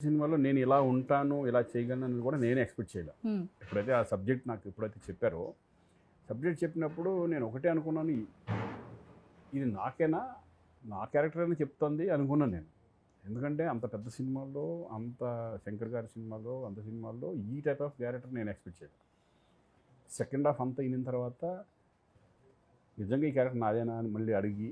సినిమాలో నేను ఇలా ఉంటాను, ఇలా చేయగలను అని కూడా నేనే ఎక్స్పెక్ట్ చేయలే. ఎప్పుడైతే ఆ సబ్జెక్ట్ నాకు ఎప్పుడైతే చెప్పారో, సబ్జెక్ట్ చెప్పినప్పుడు నేను ఒకటే అనుకున్నాను, ఇది నాకేనా, నా క్యారెక్టర్ అని చెప్తుంది అనుకున్నాను నేను. ఎందుకంటే అంత పెద్ద సినిమాల్లో, అంత శంకర్ గారి సినిమాలో, అంత సినిమాల్లో ఈ టైప్ ఆఫ్ క్యారెక్టర్ నేను ఎక్స్పెక్ట్ చేయలేదు. సెకండ్ హాఫ్ అంతా అయిన తర్వాత నిజంగా ఈ క్యారెక్టర్ నాదేనా అని మళ్ళీ అడిగి,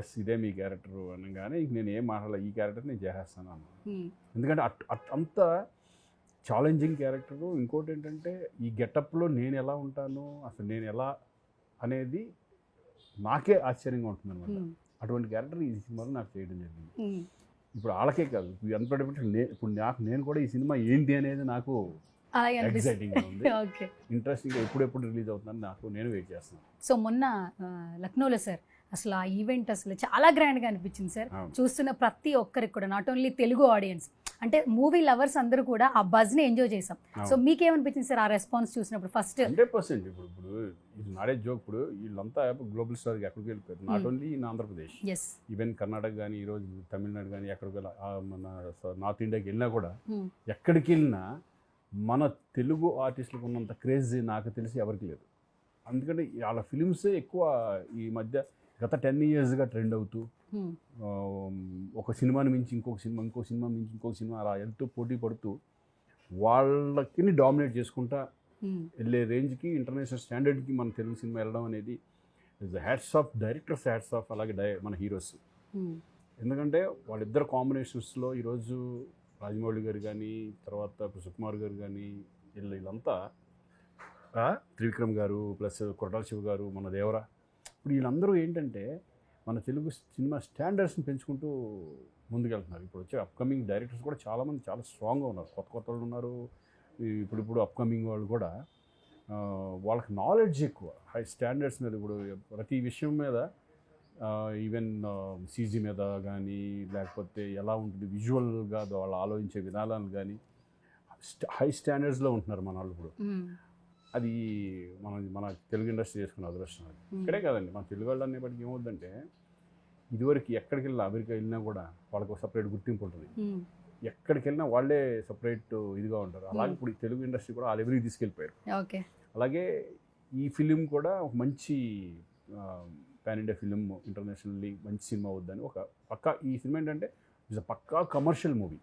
ఎస్ ఇదే మీ క్యారెక్టర్ అనగానే ఇంక నేను ఏం మాట్లాడాలి, ఈ క్యారెక్టర్ నేను చేసేస్తాను అన్నాను. ఎందుకంటే అంత ఛాలెంజింగ్ క్యారెక్టరు. ఇంకోటి ఏంటంటే ఈ గెటప్లో నేను ఎలా ఉంటాను, అసలు నేను ఎలా అనేది నాకే ఆశ్చర్యంగా ఉంటుంది అనమాట. అటువంటి క్యారెక్టర్ ఈ సినిమాలో నాకు చేయడం జరిగింది. ఇప్పుడు వాళ్ళకే కాదు, ఇప్పుడు నేను కూడా ఈ సినిమా ఏంటి అనేది నాకు ఎక్సైటింగ్గా ఉంది, ఇంట్రెస్టింగ్గా ఎప్పుడెప్పుడు రిలీజ్ అవుతుందని నేను వెయిట్ చేస్తున్నాను. సో మొన్న లక్నోలో సార్ అసలు ఆ ఈవెంట్ అసలు చాలా గ్రాండ్గా అనిపించింది సార్. చూస్తున్న ప్రతి ఒక్కరికి కూడా, నాట్ ఓన్లీ తెలుగు ఆడియన్స్, అంటే మూవీ లవర్స్ అందరూ కూడా ఆ బజ్ని ఎంజాయ్ చేసాం. సో మీకేమనిపించింది సార్ ఆ రెస్పాన్స్ చూసినప్పుడు? ఫస్ట్ 100% ఇప్పుడు ఇది నాడే జోక్. ఇప్పుడు వీళ్ళంతా గ్లోబల్ స్టార్కి ఎక్కడికి వెళ్ళిపోయారు, not only in Andhra Pradesh, even Karnataka కానీ, ఈరోజు తమిళనాడు కానీ, ఎక్కడికి మన నార్త్ ఇండియాకి వెళ్ళినా కూడా, ఎక్కడికి వెళ్ళినా మన తెలుగు ఆర్టిస్టులకు ఉన్నంత క్రేజ్ నాకు తెలిసి ఎవరికి లేదు. అందుకంటే వాళ్ళ ఫిలిమ్సే ఎక్కువ ఈ మధ్య గత 10 yearsగా ట్రెండ్ అవుతూ, ఒక సినిమాని మించి ఇంకొక సినిమా, ఇంకో సినిమా మించి ఇంకొక సినిమా అలా ఎంతో పోటీ పడుతూ వాళ్ళకి డామినేట్ చేసుకుంటా వెళ్ళే రేంజ్కి, ఇంటర్నేషనల్ స్టాండర్డ్కి మన తెలుగు సినిమా వెళ్ళడం అనేది hats off directors, hats off అలాగే మన హీరోస్. ఎందుకంటే వాళ్ళిద్దరు కాంబినేషన్స్లో ఈరోజు రాజమౌళి గారు కానీ, తర్వాత సుకుమార్ గారు కానీ, వీళ్ళంతా, త్రివిక్రమ్ గారు ప్లస్ కొరటాల శివ గారు, మన దేవరా, ఇప్పుడు వీళ్ళందరూ ఏంటంటే మన తెలుగు సినిమా స్టాండర్డ్స్ని పెంచుకుంటూ ముందుకెళ్తున్నారు. ఇప్పుడు వచ్చే అప్కమింగ్ డైరెక్టర్స్ కూడా చాలామంది చాలా స్ట్రాంగ్గా ఉన్నారు, కొత్త వాళ్ళు ఉన్నారు. ఇప్పుడు అప్కమింగ్ వాళ్ళు కూడా వాళ్ళకి నాలెడ్జ్ ఎక్కువ, హై స్టాండర్డ్స్ మీద, ఇప్పుడు ప్రతి విషయం మీద, ఈవెన్ సీజీ మీద కానీ, లేకపోతే ఎలా ఉంటుంది విజువల్గా వాళ్ళు ఆలోచించే విధానాలు కానీ హై స్టాండర్డ్స్లో ఉంటున్నారు మన వాళ్ళు ఇప్పుడు. అది మన తెలుగు ఇండస్ట్రీ చేసుకున్న అదృష్టం. అది ఇక్కడే కాదండి, మన తెలుగు వాళ్ళు అనేప్పటికీ ఏమవుతుందంటే, ఇదివరకు ఎక్కడికి వెళ్ళినా, అమెరికా వెళ్ళినా కూడా వాళ్ళకు సపరేట్ గుర్తింపు ఉంటుంది, ఎక్కడికి వెళ్ళినా వాళ్ళే సపరేట్ ఇదిగా ఉంటారు. అలాగే ఇప్పుడు తెలుగు ఇండస్ట్రీ కూడా ఆ లెవెల్కి తీసుకెళ్ళిపోయారు. అలాగే ఈ ఫిలిం కూడా ఒక మంచి పాన్ ఇండియా ఫిలిం, ఇంటర్నేషనల్లీ మంచి సినిమా అవుద్దని ఒక పక్కా, ఈ సినిమా ఏంటంటే ఇట్స్ పక్కా కమర్షియల్ మూవీ,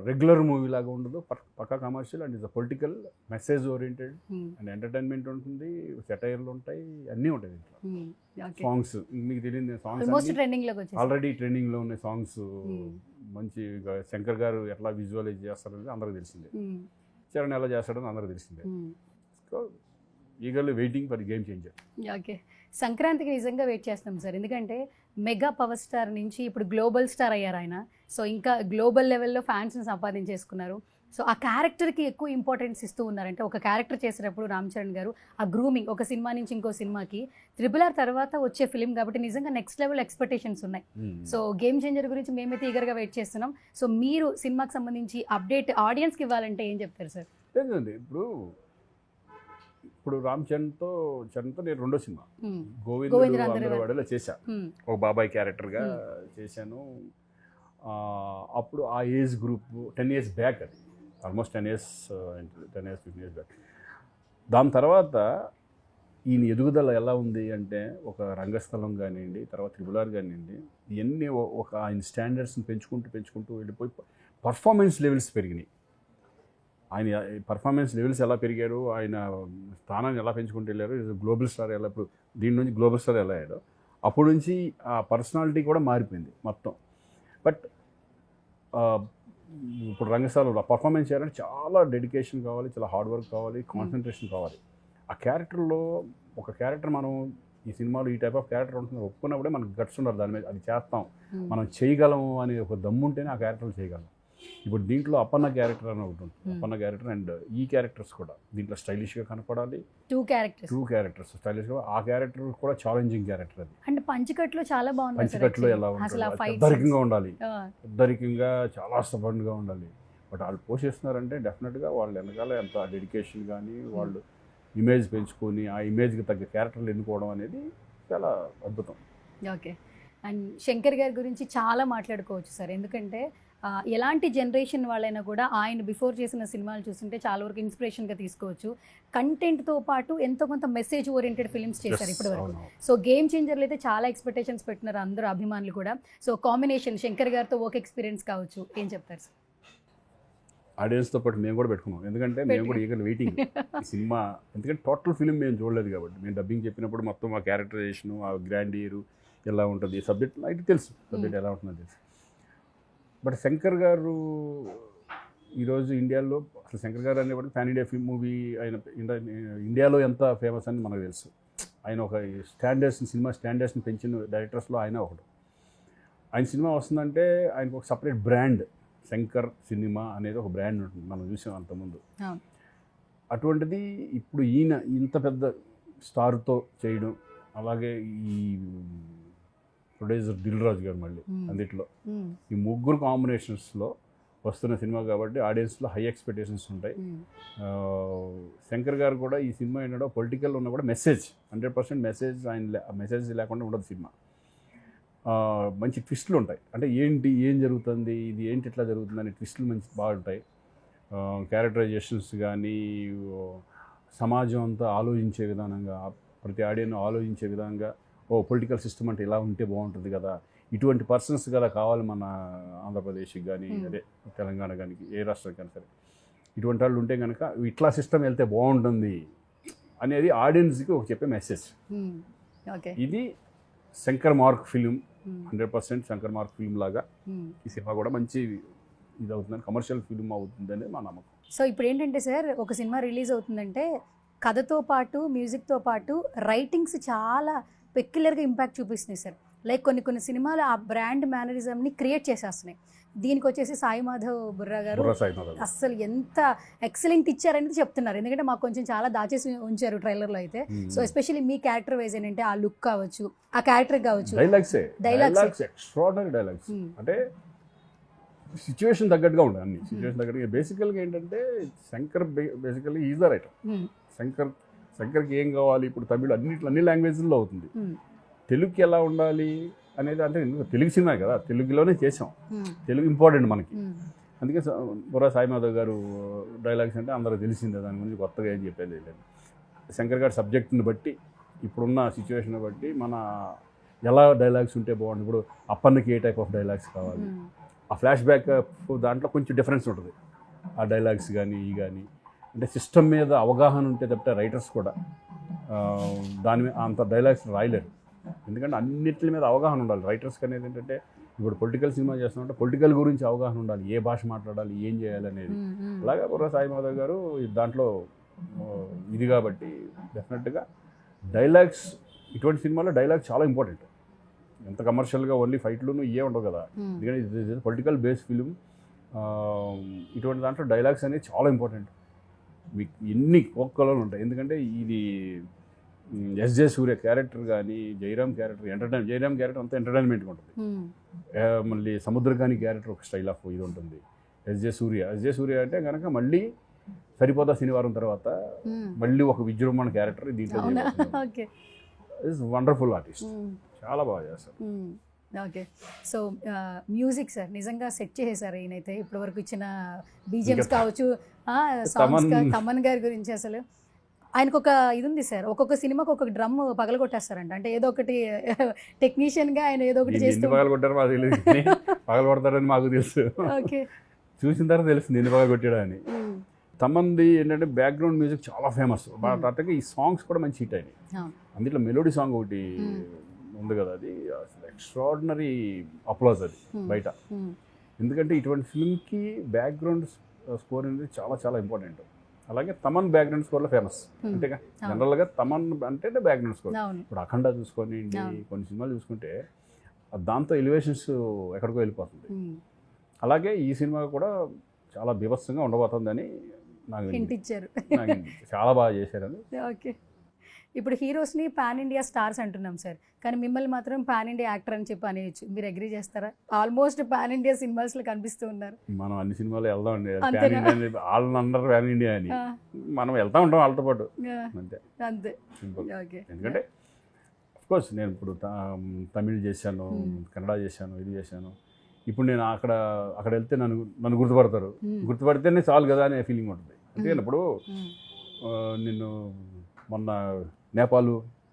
రెగ్యులర్ మూవీ లాగా ఉండదు, పక్కా commercial and it's a political message oriented and entertainment ఉంటుంది, సెటైర్లు ఉంటాయి, అన్నీ ఉంటాయి దీంట్లో. సాంగ్స్ మీకు తెలియదు, సాంగ్స్ ఆల్రెడీ ట్రెండింగ్లో ఉన్నాయి సాంగ్స్. మంచి శంకర్ గారు ఎట్లా విజువలైజ్ చేస్తారనేది అందరికి తెలిసిందే, చరణ్ ఎలా చేస్తాడని అందరికి తెలిసిందే. So eagerly waiting for game changer. Okay, సంక్రాంతికి నిజంగా వెయిట్ చేస్తాం సార్, ఎందుకంటే మెగా పవర్ స్టార్ నుంచి ఇప్పుడు గ్లోబల్ స్టార్ అయ్యారు ఆయన. సో ఇంకా గ్లోబల్ లెవెల్లో ఫ్యాన్స్ని సంపాదించేసుకున్నారు. సో ఆ క్యారెక్టర్కి ఎక్కువ ఇంపార్టెన్స్ ఇస్తూ ఉన్నారంటే, ఒక క్యారెక్టర్ చేసేటప్పుడు రామ్ చరణ్ గారు ఆ గ్రూమింగ్, ఒక సినిమా నుంచి ఇంకో సినిమాకి, RRR తర్వాత వచ్చే ఫిలిం కాబట్టి నిజంగా నెక్స్ట్ లెవెల్ ఎక్స్పెక్టేషన్స్ ఉన్నాయి. సో గేమ్ చేంజర్ గురించి మేమైతే ఈగర్గా వెయిట్ చేస్తున్నాం. సో మీరు సినిమాకి సంబంధించి అప్డేట్ ఆడియన్స్కి ఇవ్వాలంటే ఏం చెప్తారు సార్? లేదండి, ఇప్పుడు రామ్ చరణ్తో నేను రెండో సినిమా గోవిందుడు అందరవాడలో చేశాను, ఒక బాబాయ్ క్యారెక్టర్గా చేశాను. అప్పుడు ఆ ఏజ్ గ్రూప్ 10 years బ్యాక్, అది ఆల్మోస్ట్ 10 years 15 years బ్యాక్. దాని తర్వాత ఈయన ఎదుగుదల ఎలా ఉంది అంటే, ఒక రంగస్థలం కానివ్వండి, తర్వాత RRR కానివ్వండి, ఇవన్నీ ఒక ఆయన స్టాండర్డ్స్ని పెంచుకుంటూ వెళ్ళిపోయి పర్ఫార్మెన్స్ లెవెల్స్ పెరిగినాయి. ఆయన పర్ఫార్మెన్స్ లెవెల్స్ ఎలా పెరిగారు, ఆయన స్థానాన్ని ఎలా పెంచుకుంటూ వెళ్ళారు, గ్లోబల్ స్టార్ ఎలా, ఇప్పుడు దీని నుంచి గ్లోబల్ స్టార్ ఎలా అయ్యాడో అప్పటి నుంచి ఆ పర్సనాలిటీ కూడా మారిపోయింది మొత్తం. బట్ ఇప్పుడు రంగస్థలంలో పర్ఫార్మెన్స్ చేయాలంటే చాలా డెడికేషన్ కావాలి, చాలా హార్డ్ వర్క్ కావాలి, కాన్సన్ట్రేషన్ కావాలి. ఆ క్యారెక్టర్లో ఒక క్యారెక్టర్ మనం ఈ సినిమాలో ఈ టైప్ ఆఫ్ క్యారెక్టర్ ఉంటుంది ఒప్పుకున్నప్పుడే మనకు గట్స్ ఉండాలి, దాని మీద అది చేస్తాం, మనం చేయగలము అనే ఒక దమ్ము ఉంటేనే ఆ క్యారెక్టర్లు చేయగలం. ఇప్పుడు దీంట్లో అప్పన్న క్యారెక్టర్ అని ఒకటి ఉంటుంది, అప్పన్న క్యారెక్టర్ అండ్ ఈ క్యారెక్టర్స్ కూడా దీంట్లో స్టైలిష్గా కనపడాలి. టూ క్యారెక్టర్స్ స్టైలిష్గా, ఆ క్యారెక్టర్ కూడా ఛాలెంజింగ్ క్యారెక్టర్ అది. అంటే పంచకట్లో చాలా బాగుంది, పంచకట్లో ఎలా ఉంటుంది, పెద్దరికంగా ఉండాలి, పెద్దరికంగా చాలా స్టబర్న్గా ఉండాలి. బట్ వాళ్ళు పోషిస్తున్నారంటే డెఫినెట్గా వాళ్ళ వెనకాల ఎంత డెడికేషన్ కానీ, వాళ్ళు ఇమేజ్ పెంచుకొని ఆ ఇమేజ్కి తగ్గ క్యారెక్టర్లు ఎన్నుకోవడం అనేది చాలా అద్భుతం. ఓకే, అండ్ శంకర్ గారి గురించి చాలా మాట్లాడుకోవచ్చు సార్, ఎందుకంటే ఎలాంటి జనరేషన్ వాళ్ళైనా కూడా ఆయన బిఫోర్ చేసిన సినిమాలు చూస్తుంటే చాలా వరకు ఇన్స్పిరేషన్గా తీసుకోవచ్చు. కంటెంట్తో పాటు ఎంతో కొంత మెసేజ్ ఓరియంటెడ్ ఫిల్మ్స్ చేశారు ఇప్పటివరకు. సో గేమ్ చేంజర్లు అయితే చాలా ఎక్స్పెక్టేషన్స్ పెట్టినారు అందరూ అభిమానులు కూడా. సో కాంబినేషన్ శంకర్ గారితో వర్క్ ఎక్స్పీరియన్స్ కావచ్చు, ఏం చెప్తారు సార్? ఆడియన్స్తో పాటు మేము కూడా పెట్టుకున్నాం, ఎందుకంటే మేము కూడా ఈగర్ వెయిటింగ్ ఈ సినిమా. ఎందుకంటే టోటల్ ఫిల్మ్ మేము చూడలేదు కాబట్టి, మేము డబ్బింగ్ చెప్పినప్పుడు మొత్తం ఆ క్యారెక్టరైజేషను, ఆ గ్రాండియరు ఎలా ఉంటుంది, సబ్జెక్ట్ అయితే తెలుసు, సబ్జెక్ట్ ఎలా ఉంటుందో తెలుసు. బట్ శంకర్ గారు ఈరోజు ఇండియాలో, అసలు శంకర్ గారు అనేవాడు పాన్ ఇండియా ఫిల్మ్ మూవీ, ఆయన ఇండియాలో ఎంత ఫేమస్ అని మనకు తెలుసు. ఆయన ఒక సినిమా స్టాండర్డ్స్ని పెంచిన డైరెక్టర్స్లో ఆయన ఒకడు. ఆయన సినిమా వస్తుందంటే ఆయనకు ఒక సపరేట్ బ్రాండ్, శంకర్ సినిమా అనేది ఒక బ్రాండ్ ఉంటుంది, మనం చూసాం అంతకుముందు. అటువంటిది ఇప్పుడు ఈయన ఇంత పెద్ద స్టార్తో చేయడం, అలాగే ఈ ప్రొడ్యూసర్ దిల్ రాజు గారు మళ్ళీ అందుట్లో, ఈ ముగ్గురు కాంబినేషన్స్లో వస్తున్న సినిమా కాబట్టి ఆడియన్స్లో హై ఎక్స్పెక్టేషన్స్ ఉంటాయి. శంకర్ గారు కూడా ఈ సినిమా ఏంటంటే పొలిటికల్ ఉన్నా కూడా మెసేజ్ 100% మెసేజ్, మెసేజ్ లేకుండా ఉండదు సినిమా. మంచి ట్విస్టులు ఉంటాయి, అంటే ఏం జరుగుతుంది, ఇది ఏంటి ఇట్లా జరుగుతుంది అనే ట్విస్టులు మంచి బాగుంటాయి. క్యారెక్టరైజేషన్స్ కానీ, సమాజం అంతా ఆలోచించే విధానంగా, ప్రతి ఆడియన్ ఆలోచించే విధంగా, పొలిటికల్ సిస్టమ్ అంటే ఇలా ఉంటే బాగుంటుంది కదా, ఇటువంటి పర్సన్స్ కదా కావాలి మన ఆంధ్రప్రదేశ్కి కానీ, అదే తెలంగాణ కానీ, ఏ రాష్ట్రానికి కానీ సరే, ఇటువంటి వాళ్ళు ఉంటే కనుక ఇట్లా సిస్టమ్ వెళ్తే బాగుంటుంది అనేది ఆడియన్స్కి ఒక చెప్పే మెసేజ్. ఇది Shankar mark film, 100% Shankar mark film లాగా ఈ సినిమా కూడా మంచి ఇది అవుతుందని, కమర్షియల్ ఫిల్మ్ అవుతుందని మా నమ్మకం. సో ఇప్పుడు ఏంటంటే సార్, ఒక సినిమా రిలీజ్ అవుతుందంటే కథతో పాటు మ్యూజిక్తో పాటు రైటింగ్స్ చాలా పెక్యులర్గా ఇంపాక్ట్ చూపిస్తున్నాయి సార్. లైక్ కొన్ని సినిమాలు ఆ బ్రాండ్ మేనరిజంని క్రియేట్ చేసేస్తున్నాయి. దీనికి వచ్చేసి సాయి మాధవ్ బుర్రా గారు అస్సలు ఎంత ఎక్సలెంట్ ఇచ్చారనేది చెప్తున్నారు, ఎందుకంటే మాకు కొంచెం చాలా దాచేసి ఉంచారు ట్రైలర్లో అయితే. సో ఎస్పెషల్లీ మీ క్యారెక్టర్ వైజ్ ఏంటంటే ఆ లుక్ కావచ్చు, ఆ క్యారెక్టర్ కావచ్చు, డైలాగ్స్ ఎక్స్ట్రార్డినరీ డైలాగ్స్, అంటే సిచ్యువేషన్ తగ్గట్టుగా ఉండాలి, అన్ని సిచ్యువేషన్ తగ్గట్టుగా. బేసికల్గా ఏంటంటే Shankar basically is the writer. శంకర్కి ఏం కావాలి, ఇప్పుడు తమిళ అన్ని లాంగ్వేజ్లో అవుతుంది, తెలుగుకి ఎలా ఉండాలి అనేది, అంటే తెలుగు సినిమా కదా, తెలుగులోనే చేసాం, తెలుగు ఇంపార్టెంట్ మనకి. అందుకే బుర్రా సాయి మాధవ్ గారు డైలాగ్స్ అంటే అందరూ తెలిసిందే, దాని గురించి కొత్తగా ఏం చెప్పేది లేదు. శంకర్ గారి సబ్జెక్ట్ని బట్టి, ఇప్పుడున్న సిచ్యువేషన్ బట్టి మన ఎలా డైలాగ్స్ ఉంటే బాగుంటుంది, ఇప్పుడు అప్పన్నకి ఏ టైప్ ఆఫ్ డైలాగ్స్ కావాలి, ఆ ఫ్లాష్ బ్యాక్ దాంట్లో కొంచెం డిఫరెన్స్ ఉంటుంది ఆ డైలాగ్స్ కానీ కానీ, అంటే సిస్టమ్ మీద అవగాహన ఉంటే తప్పితే రైటర్స్ కూడా దాని మీద అంత డైలాగ్స్ రాయలేరు, ఎందుకంటే అన్నిటి మీద అవగాహన ఉండాలి రైటర్స్కి. అనేది ఏంటంటే ఇప్పుడు పొలిటికల్ సినిమా చేస్తున్నామంటే పొలిటికల్ గురించి అవగాహన ఉండాలి, ఏ భాష మాట్లాడాలి, ఏం చేయాలి అనేది. అలాగే బుర్రా సాయి మాధవ్ గారు దాంట్లో ఇది కాబట్టి డెఫినెట్గా డైలాగ్స్, ఇటువంటి సినిమాలో డైలాగ్స్ చాలా ఇంపార్టెంట్. ఎంత కమర్షియల్గా ఓన్లీ ఫైట్లును ఇవే ఉండవు కదా, ఎందుకంటే ఇది పొలిటికల్ బేస్డ్ ఫిలిం. ఇటువంటి దాంట్లో డైలాగ్స్ అనేది చాలా ఇంపార్టెంట్. మీకు ఎన్ని కోక్కలు ఉంటాయి, ఎందుకంటే ఇది ఎస్జే సూర్య క్యారెక్టర్ కానీ, జయరామ్ క్యారెక్టర్ జయరామ్ క్యారెక్టర్ అంతా ఎంటర్టైన్మెంట్గా ఉంటుంది. మళ్ళీ సముద్రకాని క్యారెక్టర్ ఒక స్టైల్ ఆఫ్ ఇది ఉంటుంది. ఎస్జే సూర్య అంటే కనుక మళ్ళీ సరిపోతా శనివారం తర్వాత మళ్ళీ ఒక విజృంభణ క్యారెక్టర్ దీంట్లో. ఇస్ వండర్ఫుల్ ఆర్టిస్ట్, చాలా బాగా చేస్తారు. ఓకే, సో మ్యూజిక్ సార్ నిజంగా సెట్ చేసేసారు ఈయనైతే. ఇప్పటివరకు ఇచ్చిన బీజిఎమ్స్ కావచ్చు, సాంగ్స్, తమన్ గారి గురించి అసలు ఆయనకు ఒక ఇది ఉంది సార్, ఒక్కొక్క సినిమాకి ఒక్కొక్క డ్రమ్ పగలగొట్టేస్తారంట, అంటే ఏదో ఒకటి టెక్నీషియన్గా ఆయన ఏదో ఒకటి చేస్తూ పగలగొట్టారు. మాకు తెలియదు, పగలగొడతారని మాకు తెలుసు, చూసిన తర్వాత తెలిసింది ఎన్ని పగలగొట్టాడని. తమంది ఏంటంటే బ్యాక్గ్రౌండ్ మ్యూజిక్ చాలా ఫేమస్, అట్లాగే ఈ సాంగ్స్ కూడా మంచి హిట్ అయినాయి. అందులో మెలోడీ సాంగ్ ఒకటి ఉంది కదా, అది అసలు ఎక్స్ట్రాడినరీ అప్లాజ్ అది బయట. ఎందుకంటే ఇటువంటి ఫిల్మ్కి బ్యాక్గ్రౌండ్ స్కోర్ అనేది చాలా చాలా ఇంపార్టెంట్. అలాగే తమన్ బ్యాక్గ్రౌండ్ స్కోర్లో ఫేమస్, అంతేగా జనరల్గా తమన్ అంటే బ్యాక్గ్రౌండ్ స్కోర్. ఇప్పుడు అఖండ చూసుకొని కొన్ని సినిమాలు చూసుకుంటే దాంతో ఎలివేషన్స్ ఎక్కడికో వెళ్ళిపోతుంది. అలాగే ఈ సినిమా కూడా చాలా బీభత్సంగా ఉండబోతుందని నాకు చాలా బాగా చేశారని. ఓకే, ఇప్పుడు హీరోస్ని పాన్ ఇండియా స్టార్స్ అంటున్నాం సార్, కానీ మిమ్మల్ని మాత్రం పాన్ ఇండియా యాక్టర్ అని చెప్పి అనేయచ్చు, మీరు అగ్రీ చేస్తారా? ఆల్మోస్ట్ పాన్ ఇండియా సినిమాస్లో కనిపిస్తూ ఉన్నారు. మనం అన్ని సినిమాలు వెళ్దాం అండి, వాళ్ళని అందరూ పాన్ ఇండియా అని మనం వెళ్తా ఉంటాం వాళ్ళతో పాటు, అంతే అంతే. ఎందుకంటే అఫ్కోర్స్ నేను ఇప్పుడు తమిళ్ చేశాను, కన్నడ చేశాను, ఇది చేశాను, ఇప్పుడు నేను అక్కడ వెళ్తే నన్ను గుర్తుపడతారు, గుర్తుపడితేనే చాలు కదా అనే ఫీలింగ్ ఉంటుంది. అంటే ఇప్పుడు నిన్ను మొన్న నేపాల్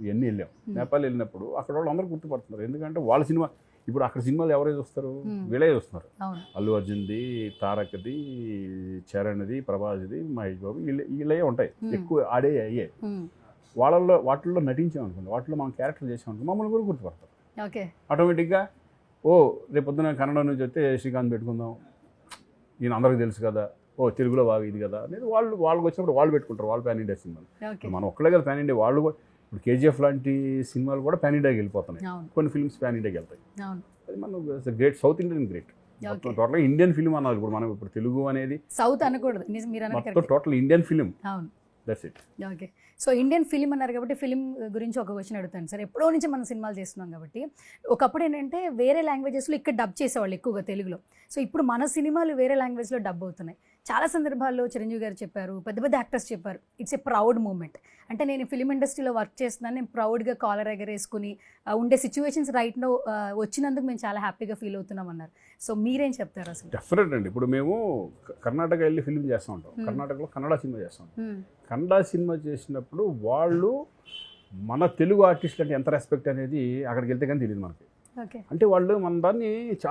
ఇవన్నీ వెళ్ళాం. నేపాల్ వెళ్ళినప్పుడు అక్కడ వాళ్ళు అందరూ గుర్తుపడుతున్నారు, ఎందుకంటే వాళ్ళ సినిమా ఇప్పుడు అక్కడ సినిమాలు ఎవరైతే వస్తారు, వీళ్ళే వస్తున్నారు. అల్లు అర్జున్ది, తారక్ది, చరణ్ది, ప్రభాస్ది, మహేష్ బాబు వీళ్ళే ఉంటాయి ఎక్కువ ఆడే అయ్యే. వాటిల్లో నటించామనుకోండి, వాటిలో మనం క్యారెక్టర్ చేసామనుకో మమ్మల్ని కూడా గుర్తుపడతారు ఆటోమేటిక్గా. రేపొద్దున కన్నడ నుంచి వస్తే శ్రీకాంత్ పెట్టుకుందాం, ఈయన అందరికీ తెలుసు కదా, తెలుగులో బాగా ఇది కదా అనేది వాళ్ళకి వచ్చినప్పుడు వాళ్ళు పెట్టుకుంటారు. వాళ్ళు ప్యాన్ ఇండియా సినిమాలు, మనం ఒక్కలే కదా ప్యాన్ ఇండియా. వాళ్ళు కూడా ఇప్పుడు కేజీఎఫ్ లాంటి సినిమాలు కూడా ప్యాన్ ఇండియాకి వెళ్ళిపోతున్నాయి, కొన్ని ఫిల్మ్స్ ప్యాన్ ఇండియాకి వెళ్తాయి. అది మనం గ్రేట్, సౌత్ ఇండియన్ గ్రేట్. టోటల్గా ఇండియన్ ఫిల్మ్ అన్నారు. ఇప్పుడు మనం ఇప్పుడు తెలుగు అనేది సౌత్ అనకూడదు, మొత్తం total Indian film. That's it. Okay, so Indian film అన్నారు కాబట్టి ఫిలిం గురించి ఒక క్వశ్చన్ అడుగుతాను సార్. ఎప్పుడో నుంచి మనం సినిమాలు చేస్తున్నాం కాబట్టి ఒకప్పుడు ఏంటంటే వేరే లాంగ్వేజెస్లో ఇక్కడ డబ్ చేసేవాళ్ళు ఎక్కువగా తెలుగులో. సో ఇప్పుడు మన సినిమాలు వేరే లాంగ్వేజ్లో డబ్ అవుతున్నాయి. చాలా సందర్భాల్లో చిరంజీవి గారు చెప్పారు, పెద్ద పెద్ద యాక్టర్స్ చెప్పారు, ఇట్స్ ఏ ప్రౌడ్ మూమెంట్. అంటే నేను ఫిలిం ఇండస్ట్రీలో వర్క్ చేస్తున్నాను, నేను ప్రౌడ్గా కాలర్ ఎగరేసుకుని ఉండే సిచ్యువేషన్స్ రైట్లో వచ్చినందుకు మేము చాలా హ్యాపీగా ఫీల్ అవుతున్నాం అన్నారు. సో మీరేం చెప్తారు అసలు? డెఫినెట్ అండి. ఇప్పుడు మేము కర్ణాటక వెళ్ళి ఫిలిం చేస్తూ ఉంటాం, కర్ణాటకలో కన్నడ సినిమా చేస్తాం. కన్నడ సినిమా చేసినప్పుడు వాళ్ళు మన తెలుగు ఆర్టిస్ట్ అంటే ఎంత రెస్పెక్ట్ అనేది అక్కడికి వెళ్తే కానీ తెలియదు మనకి. అంటే వాళ్ళు మన దాన్ని